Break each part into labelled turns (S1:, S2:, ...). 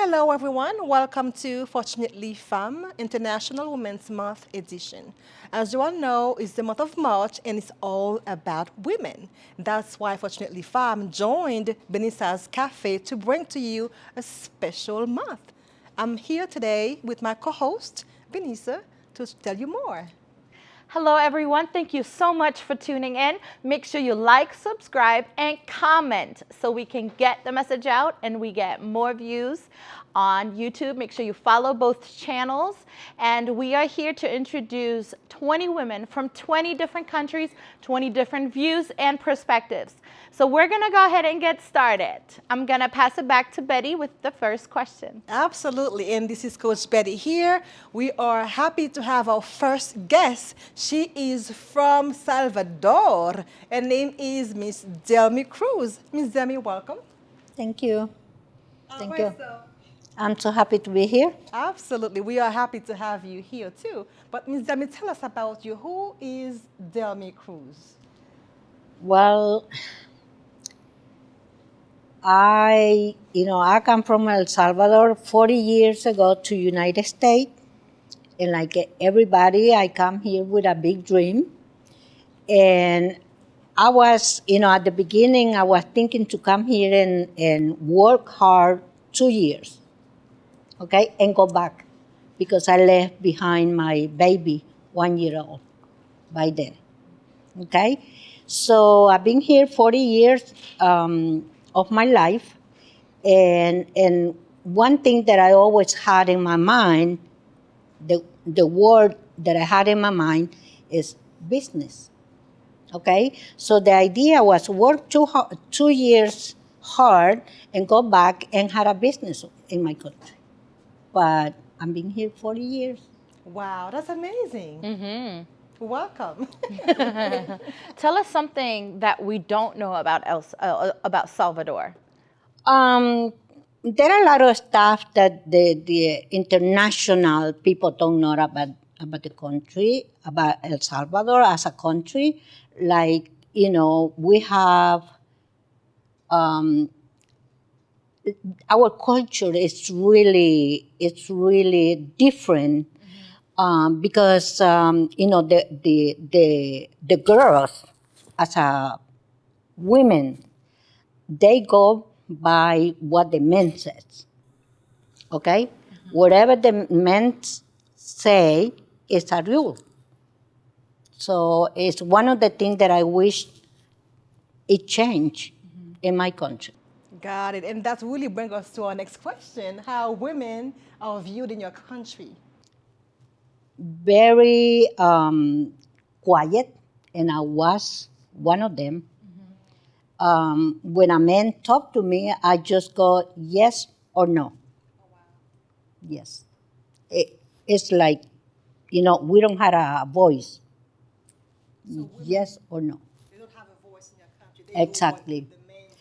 S1: Hello, everyone. Welcome to Fortunately FEMMES International Women's Month edition. As you all know, it's the month of March and it's all about women. That's why Fortunately FEMMES joined BENISA'S CAFE to bring to you a special month. I'm here today with my co-host, Benisa, to tell you more.
S2: Hello, everyone. Thank you so much for tuning in. Make sure you like, subscribe, and comment so we can get the message out and we get more views on YouTube. Make sure you follow both channels. And we are here to introduce 20 women from 20 different countries, 20 different views and perspectives. So we're going to go ahead and get started. I'm going to pass it back to Betty with the first question.
S1: Absolutely, and this is Coach Betty here. We are happy to have our first guest. She is from Salvador. Her name is Miss Delmy Cruz. Miss Delmy, welcome.
S3: Thank you. Thank you.
S1: So,
S3: I'm so happy to be here.
S1: absolutely, we are happy to have you here too. But Miss Delmy, tell us about you. Who is Delmy Cruz?
S3: Well, I come from El Salvador 40 years ago to United States. And like everybody, I come here with a big dream. And I was, at the beginning, I was thinking to come here and work hard 2 years, okay, and go back because I left behind my baby, 1 year old, by then, okay? So I've been here 40 years of my life, and one thing that I always had in my mind, the word that I had in my mind is business. Okay, so the idea was work 2 years hard and go back and have a business in my country. But I've been here 40 years.
S1: Wow, that's amazing. Welcome.
S2: Tell us something that we don't know about Salvador.
S3: There are a lot of stuff that the international people don't know about the country, about El Salvador as a country. Like, we have, our culture is really different because, the girls as a women, they go by what the men says, okay? Whatever the men say is a rule. So it's one of the things that I wish it changed in my country.
S1: Got it. And that really brings us to our next question. How women are viewed in your country?
S3: Very quiet, and I was one of them. When a man talk to me, I just go yes or no. Yes. It's like, we don't have a voice. Yes or no.
S1: They don't have a voice in your country.
S3: Exactly.
S1: The men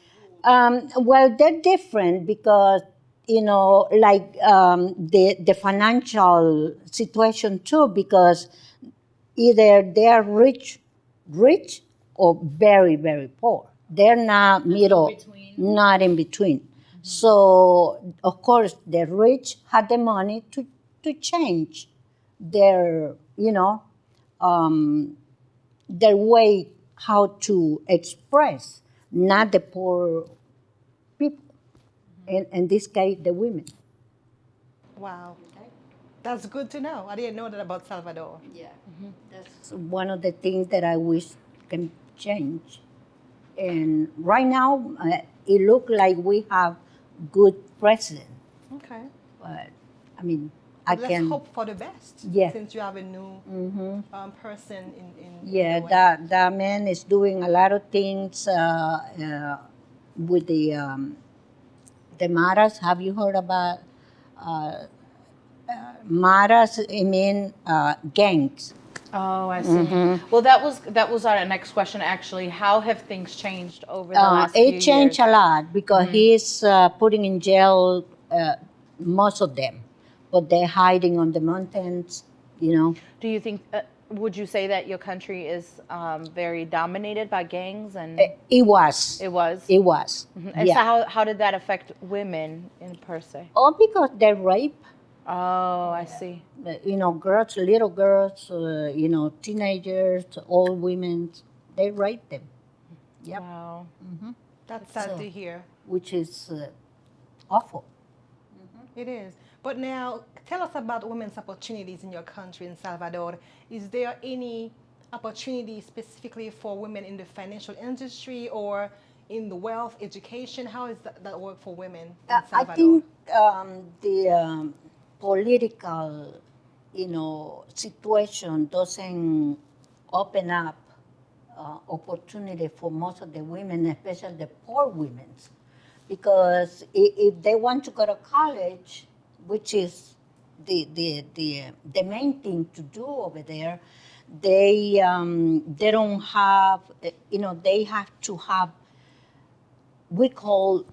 S1: rule.
S3: Well, they're different because, the financial situation too, because either they are rich, or very, very poor. They're not middle, not in between. So, of course, the rich had the money to change their, their way how to express, not the poor people. In this case, the women.
S1: Wow. That's good to know. I didn't know that about Salvador.
S3: Yeah, that's one of the things that I wish can change. And right now, it looks like we have good president.
S1: Okay.
S3: But I mean, I
S1: Let's
S3: can.
S1: hope for the best.
S3: Yeah.
S1: Since you have a new person in
S3: Yeah,
S1: the way.
S3: that man is doing a lot of things with the Maras. Have you heard about Maras? I mean, gangs.
S2: Oh, I see. Well, that was our next question, actually. How have things changed over the last few
S3: It changed
S2: years?
S3: a lot because he's putting in jail most of them, but they're hiding on the mountains.
S2: Do you think would you say that your country is very dominated by gangs? And
S3: It was.
S2: it was.
S3: It was.
S2: And so
S3: Yeah.
S2: how did that affect women in per se?
S3: All because they rape,
S2: Oh, I see.
S3: girls, little girls, teenagers, old women, they rape them. Yep.
S2: Wow.
S1: That's sad
S3: So-
S1: to hear.
S3: Which is awful.
S1: It is. But now, tell us about women's opportunities in your country, in Salvador. Is there any opportunity specifically for women in the financial industry or in the wealth, education? How is that work for women in
S3: I
S1: Salvador?
S3: think the political, situation doesn't open up opportunity for most of the women, especially the poor women, because if they want to go to college, which is the main thing to do over there, they don't have, they have to have, we call,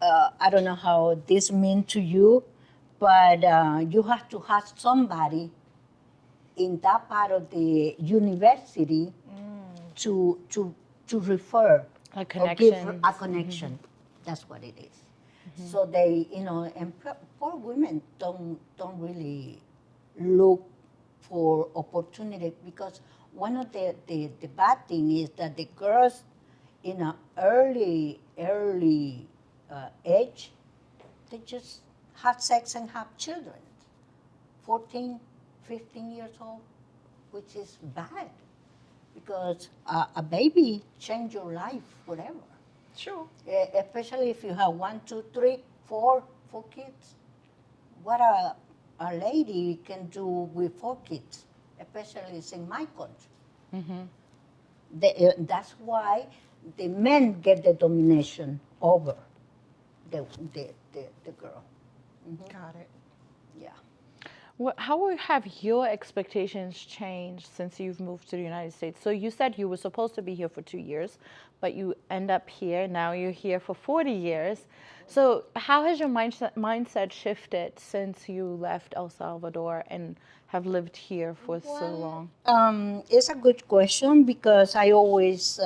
S3: I don't know how this means to you, but you have to have somebody in that part of the university to refer
S2: A
S3: or give
S2: connection.
S3: a connection. That's what it is. So they, and poor women don't really look for opportunity, because one of the bad thing is that the girls in an early age, they just have sex and have children, 14, 15 years old, which is bad, because a baby change your life forever.
S1: Sure.
S3: Especially if you have 1, 2, 3, 4 kids. What a lady can do with 4 kids, especially in my country. That's why the men get the domination over the girl.
S1: Got it.
S3: Yeah.
S2: How have your expectations changed since you've moved to the United States? So you said you were supposed to be here for 2 years, but you end up here. Now you're here for 40 years. So how has your mindset shifted since you left El Salvador and have lived here for so long?
S3: It's a good question, because I always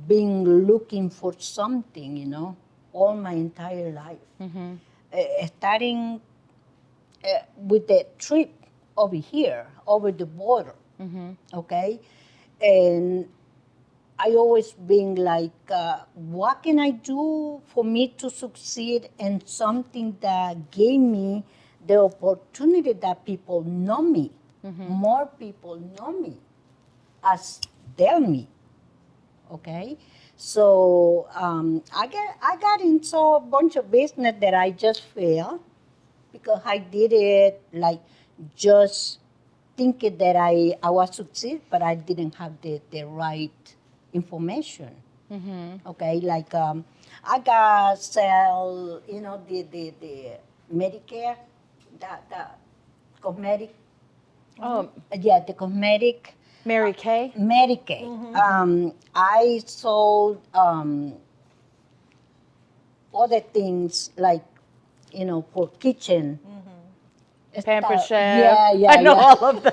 S3: been looking for something, all my entire life. Starting with the trip over here, over the border, okay? And I always been like, what can I do for me to succeed in something that gave me the opportunity that people know me, more people know me as Delmy, okay? So I got into a bunch of business that I just failed, because I did it like just thinking that I was succeed, but I didn't have the right information. Okay, like I got sell, the Medicare, the cosmetic.
S2: Oh,
S3: Yeah, the cosmetic.
S2: Mary Kay?
S3: Medicaid. I sold other things like, for kitchen.
S2: Pamper
S3: Stuff.
S2: Chef.
S3: Yeah,
S2: I know
S3: yeah.
S2: all of them.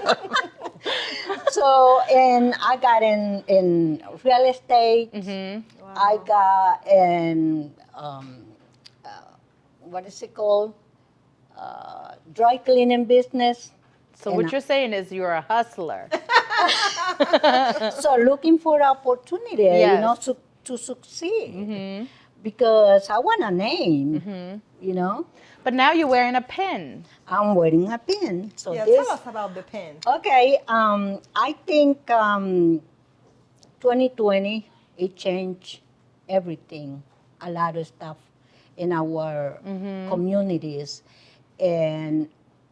S3: So, and I got in real estate. I got in, what is it called? Dry cleaning business.
S2: So
S3: And
S2: what you're saying is you're a hustler.
S3: So looking for opportunity,
S2: Yes.
S3: to succeed. Because I want a name,
S2: But now you're wearing a pin.
S3: I'm wearing a pin. So
S1: Yeah,
S3: this,
S1: tell us about the pen.
S3: okay, I think 2020, it changed everything, a lot of stuff in our communities. And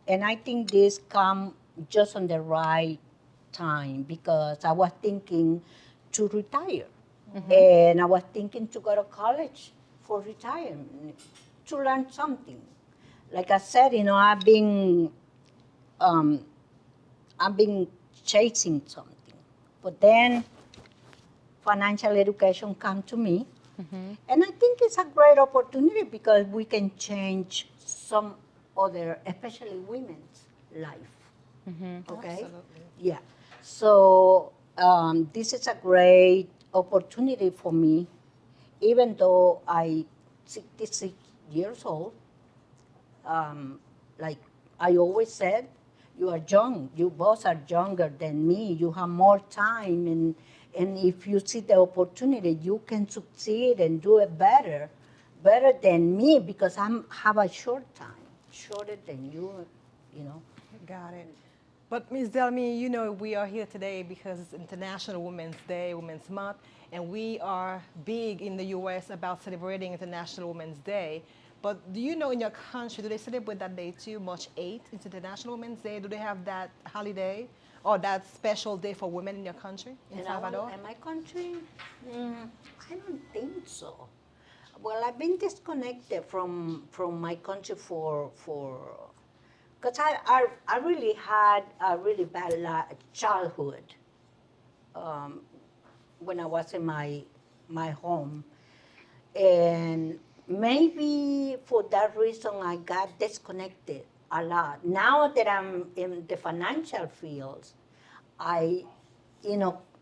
S3: I think this come just on the right time, because I was thinking to retire. And I was thinking to go to college for retirement, to learn something. Like I said, I've been chasing something. But then financial education come to me. And I think it's a great opportunity, because we can change some other, especially women's life. Okay?
S1: Absolutely.
S3: Yeah. So this is a great opportunity for me, even though I 66 years old. Like I always said, you are young. You both are younger than me. You have more time, and if you see the opportunity, you can succeed and do it better than me because I'm have a short time, shorter than you. You know.
S1: Got it. But Ms. Delmy, you know, we are here today because it's International Women's Day, Women's Month, and we are big in the U.S. about celebrating International Women's Day. But do you know in your country, do they celebrate that day too, March 8th? It's International Women's Day. Do they have that holiday or that special day for women in your country, in Salvador?
S3: In my country, I don't think so. Well, I've been disconnected from my country for because I really had a really bad childhood when I was in my home, and maybe for that reason I got disconnected a lot. Now that I'm in the financial fields, I,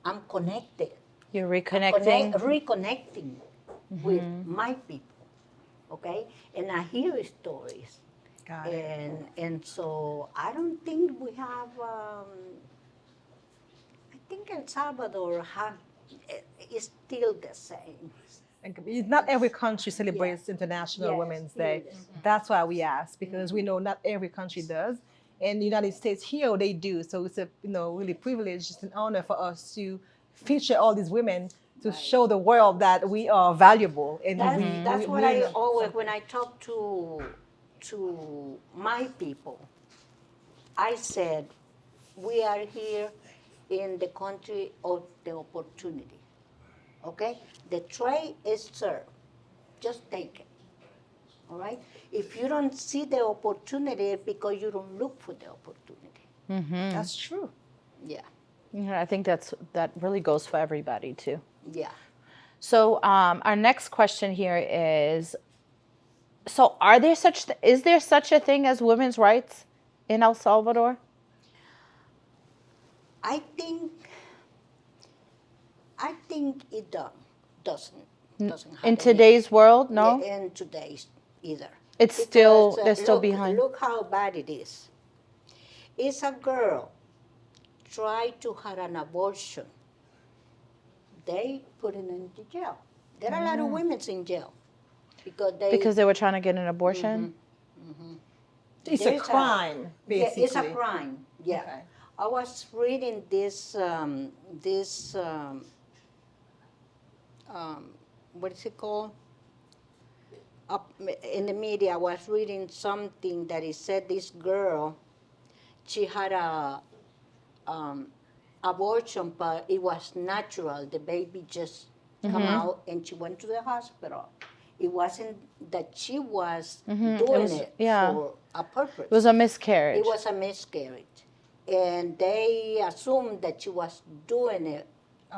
S3: I'm connected.
S2: You're reconnecting.
S3: Reconnecting with my people, okay? And I hear stories.
S1: Got it.
S3: And so I don't think we have, I think El Salvador is still the same.
S1: Not every country celebrates
S3: Yes.
S1: International
S3: Yes,
S1: Women's
S3: still
S1: Day.
S3: the same.
S1: That's why we ask, because we know not every country does. In the United States here they do. So it's a really privilege, it's an honor for us to feature all these women to show the world that we are valuable and
S3: That's what
S1: we
S3: I
S1: know
S3: always,
S1: something.
S3: when I talk to my people, I said, we are here in the country of the opportunity. Okay? The tray is served. Just take it. All right? If you don't see the opportunity, it's because you don't look for the opportunity.
S1: That's true.
S3: Yeah.
S2: Yeah, I think that really goes for everybody too.
S3: Yeah.
S2: So our next question here is: so is there such a thing as women's rights in El Salvador?
S3: I think it doesn't have
S2: In
S3: any.
S2: today's world, no?
S3: Yeah, in today's either.
S2: It's
S3: Because,
S2: still they're still
S3: look,
S2: behind.
S3: Look how bad it is. If a girl try to have an abortion, they put it in the jail. There are a lot of women in jail
S2: Because they were trying to get an abortion?
S1: It's a
S3: there's
S1: crime,
S3: Yeah,
S1: basically.
S3: it's a crime. Yeah.
S1: Okay.
S3: I was reading this what is it called? Up in the media, I was reading something that it said this girl, she had a abortion, but it was natural. The baby just come out, and she went to the hospital. It wasn't that she was doing it
S2: yeah.
S3: for a purpose.
S2: It was a miscarriage.
S3: It was a miscarriage, and they assumed that she was doing it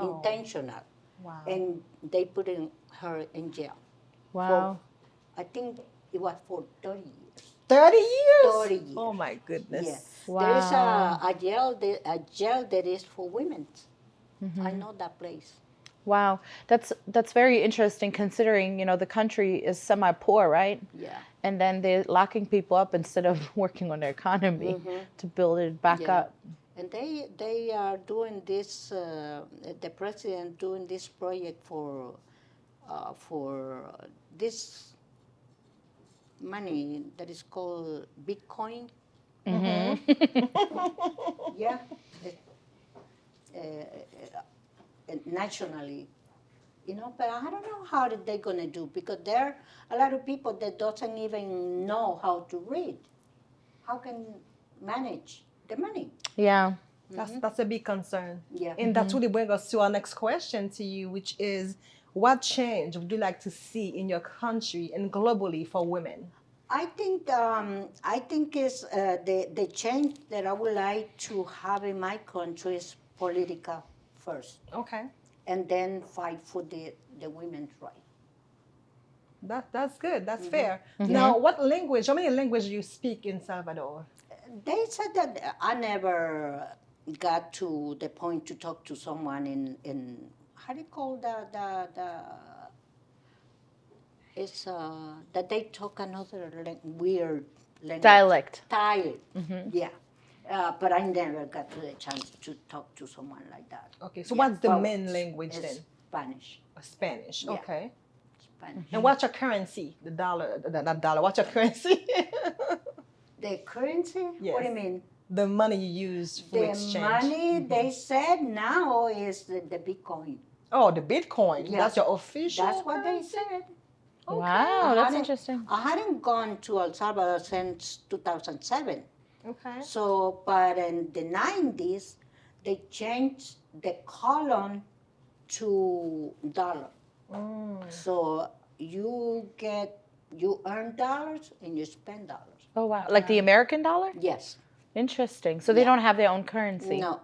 S3: intentional,
S1: Wow.
S3: and they put her in jail.
S2: Wow.
S3: I think it was for 30 years.
S1: 30 years?
S3: 30 years.
S1: Oh my goodness.
S3: Yes.
S2: Wow.
S3: There is a jail that is for women. I know that place.
S2: Wow. That's very interesting considering, the country is semi-poor, right?
S3: Yeah.
S2: And then they're locking people up instead of working on their economy to build it back
S3: Yeah.
S2: up.
S3: And they are doing this, the president doing this project for this money that is called Bitcoin. Yeah. Nationally, but I don't know how they're going to do, because there are a lot of people that doesn't even know how to read. How can manage the money?
S2: Yeah.
S1: That's a big concern.
S3: Yeah.
S1: And that really brings us to our next question to you, which is, what change would you like to see in your country and globally for women?
S3: I think is the change that I would like to have in my country is political first,
S1: Okay.
S3: and then fight for the women's right.
S1: That's good. That's fair. Now, how many languages do you speak in Salvador?
S3: They said that I never got to the point to talk to someone in how do you call the it's that they talk another weird language.
S2: Dialect.
S3: Dialect. Yeah. But I never got to the chance to talk to someone like that.
S1: Okay, so
S3: Yeah,
S1: what's the
S3: well,
S1: main language
S3: it's
S1: then?
S3: Spanish.
S1: Spanish.
S3: Yeah.
S1: Okay.
S3: Spanish.
S1: And what's your currency? The dollar, not dollar. What's your currency?
S3: The currency? What do you
S1: Yes.
S3: mean?
S1: The money you use for
S3: The
S1: exchange.
S3: money they said now is the Bitcoin.
S1: Oh, the Bitcoin.
S3: Yeah.
S1: That's your official.
S3: That's what they
S1: currency?
S3: said.
S2: Wow, that's
S3: hadn't-
S2: interesting.
S3: I hadn't gone to El Salvador since 2007.
S1: Okay.
S3: So, but in the 90s, they changed the column to dollar. So you earn dollars and you spend dollars.
S2: Oh, wow. Like the American dollar?
S3: Yes.
S2: Interesting. So they
S3: Yeah.
S2: don't have their own currency?
S3: No.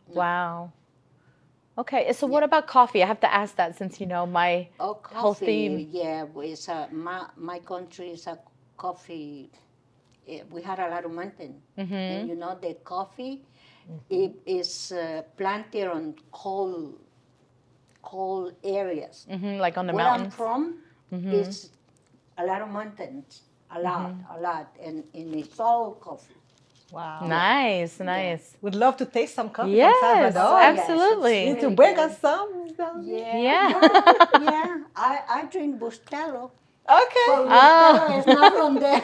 S2: Wow. Okay, so what about coffee? I have to ask that since, my
S3: Oh,
S2: whole
S3: coffee.
S2: theme.
S3: Yeah, it's my country is a coffee. We had a lot of mountain, and the coffee, it is planted on cold areas.
S2: Like on the
S3: Where
S2: mountains?
S3: I'm from, is a lot of mountains, a lot, and it's all coffee.
S1: Wow.
S2: Nice, nice.
S1: We'd love to taste some coffee
S2: Yes,
S1: from Salvador.
S3: yes,
S2: absolutely.
S1: You need to
S3: really
S1: bring
S3: good.
S1: us some. Delmy.
S2: Yeah.
S3: Yeah. I drink Bustelo.
S1: Okay.
S3: Bustelo is not from there.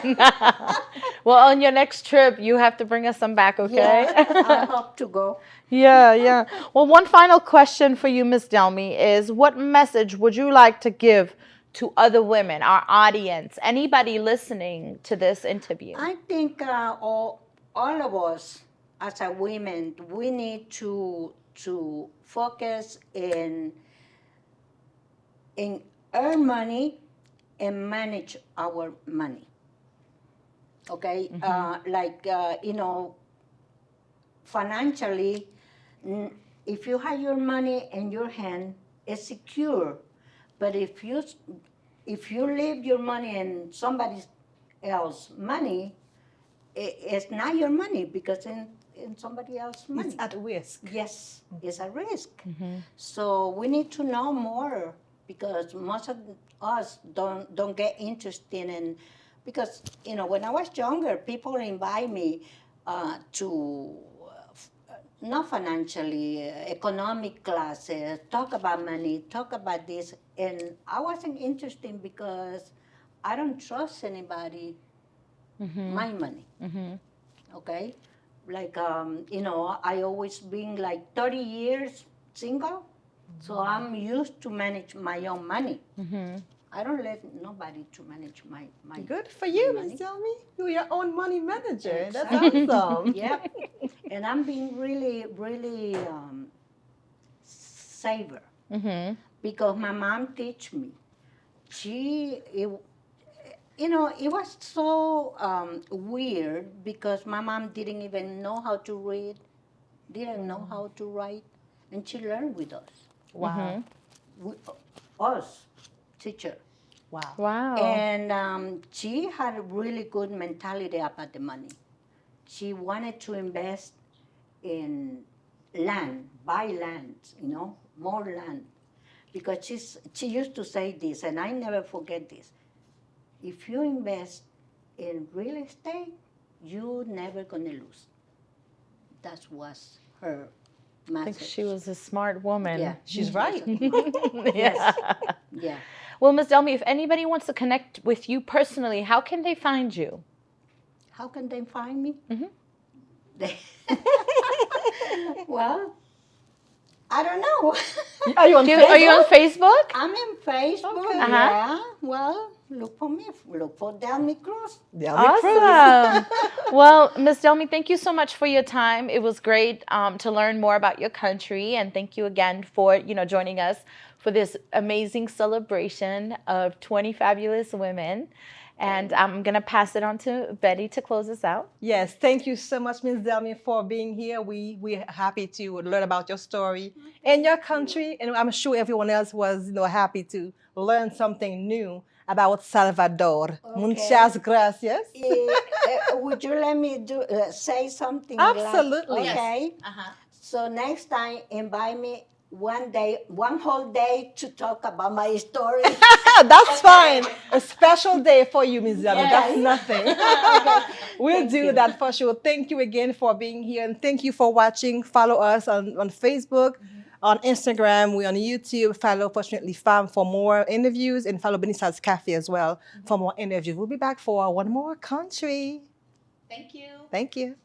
S2: Well, on your next trip, you have to bring us some back, okay?
S3: I hope to go.
S2: Yeah, yeah. Well, one final question for you, Miss Delmy, is what message would you like to give to other women, our audience, anybody listening to this interview?
S3: I think all of us as a women, we need to focus in earn money and manage our money. Okay, financially, if you have your money in your hand, it's secure. But if you leave your money in somebody else's money, it's not your money because in somebody else's money.
S1: It's at risk.
S3: Yes, it's a risk. So we need to know more because most of us don't get interested in, because when I was younger, people invite me to not financially, economic classes, talk about money, talk about this, and I wasn't interested because I don't trust anybody my money. Okay, like I always been like 30 years single, so I'm used to manage my own money. I don't let nobody to manage my
S1: Good for you,
S3: my
S1: Miss Delmy. You're your own money manager.
S3: Exactly.
S1: That's awesome.
S3: Yeah, and I'm being really, really saver because my mom teach me. It was so weird because my mom didn't even know how to read, didn't know how to write, and she learned with us.
S1: Wow.
S3: Us, teacher.
S1: Wow.
S2: Wow.
S3: And she had a really good mentality about the money. She wanted to invest in land, buy land, more land. Because she used to say this, and I never forget this. If you invest in real estate, you're never going to lose. That was her message.
S2: I think she was a smart woman.
S3: Yeah,
S1: She's right.
S2: Yeah.
S3: Yeah.
S2: Well, Ms. Delmy, if anybody wants to connect with you personally, how can they find you?
S3: How can they find me? Well, I don't know.
S1: Are you on Facebook?
S2: Are you on Facebook?
S3: I'm in Facebook.
S1: Okay.
S3: Yeah. Well, look for me. Look for Delmy Cruz.
S1: Delmy Cruz.
S2: Awesome. Well, Ms. Delmy, thank you so much for your time. It was great to learn more about your country, and thank you again for joining us for this amazing celebration of 20 fabulous women. And I'm going to pass it on to Betty to close us out.
S1: Yes, thank you so much, Ms. Delmy, for being here. We're happy to learn about your story and your country, and I'm sure everyone else was happy to learn something new about Salvador.
S3: Okay.
S1: Muchas gracias.
S3: Would you let me say something?
S1: Absolutely.
S3: Like, okay.
S2: Uh-huh.
S3: So next time, invite me one whole day to talk about my story.
S1: That's fine. A special day for you, Ms. Delmy.
S2: Yes.
S1: That's nothing. We'll
S3: Thank
S1: do
S3: you.
S1: that for sure. Thank you again for being here, and thank you for watching. Follow us on Facebook, on Instagram, we're on YouTube. Follow Fortunately Femme for more interviews, and follow BENISA'S CAFE as well for more interviews. We'll be back for one more country.
S2: Thank you.
S1: Thank you.